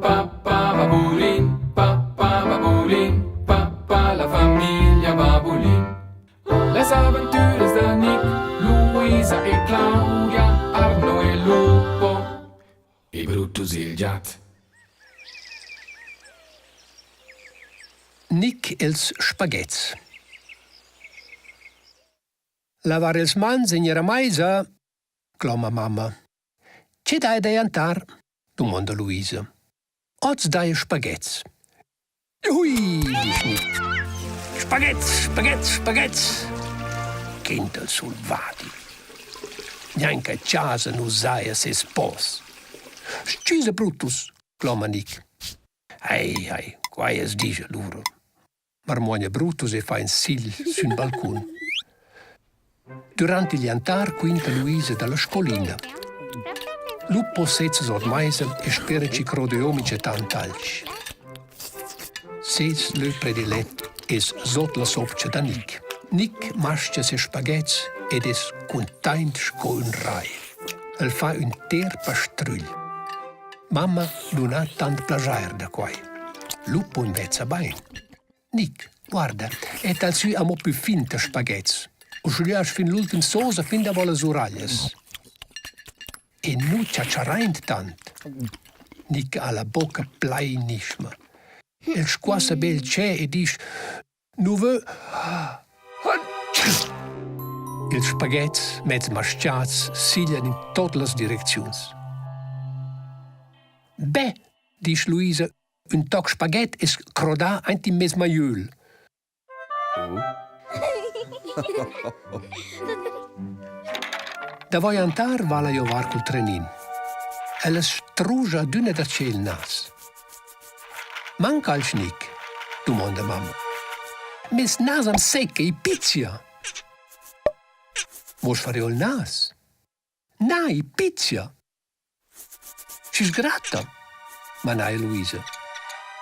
papà Babulin, papà la famiglia Babulin. Les aventures de Nick, Luisa e Claudia, Arno e Lupo, e Brutus il gat. Nick els spaghetts. Lavar els mans in era maisa, clama mamma. C'è dai da jantar? Domanda Luisa. Oz dai spaghetts. Ui, dice Nick. Spaghetts, spaghetts, spaghetts. Kind al sulvati. Neanche a casa non sai se spos. Scise Brutus, clama Nick. Ei, quai es dice loro. Marmogne Brutus e fa in sil sul balcone. Durante il jantar quinta Luisa dalla scolina. Lupo sezza ormai e spera ci crodeomice tant'alci. Ses le predilet es zot la sopce da Nick. Nick mascia se spaghetts ed es content scoln rai. El fa un ter pastrull. Mamma non ha tant plagiar da quai. Lupo invece bain. Nick, guarda, è tal sui amo più finta spaghetts. O sciuliaš fin l'ultim sosa fin da vola suragles. E nu ciacciaraint tant. Nick ha la bocca plainisma. El squassa bel c'è e dice nu vö... Il spaghetts, mezz masciats, siglian in tutte le direzioni. Beh, dice Luisa, un toc spaghet es crodà anti mes maiul. Da voi antar vala io var col trenin. E la strugia d'una da c'è il nas. Manca al schnick, domanda mamma. Mes nasam secca e pizia. Vos fare il nas? Nai, pizia. Si sgratta, ma nai Luisa.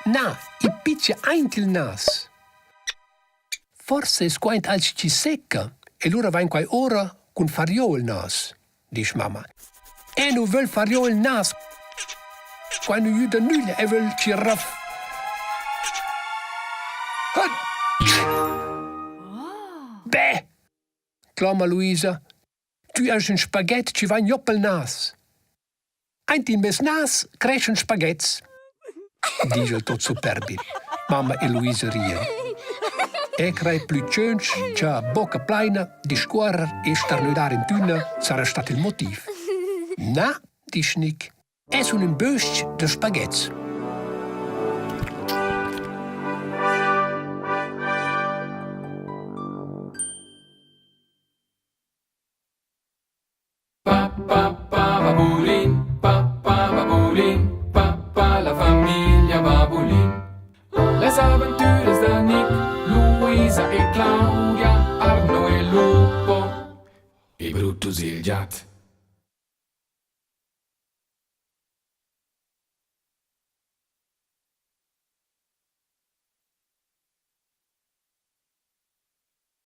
Na, i pizia aint il nas. Forse es quaint als ci secca, e l'ora va in quai ora con fario il nas, dice mamma. E nu vel fario il nas, quando ju da nulle e vel ci raff. Beh, clama Luisa, tu hast un spaghet ci va in joppel nas. Eint in mes nas crescen spaghetts, dice tot superbi. Mamma e Luisa rien. E crai più cönch, c'ha bocca pleina, di scuorer e starnudare in tuna sarà stato il motivo. Na, dice Nick, es un bösch de spaghetts. Babulin, papà la famiglia Babulin. Les aventures de Nick, Luisa e Claudia, Arno e Lupo, e Brutus il gat.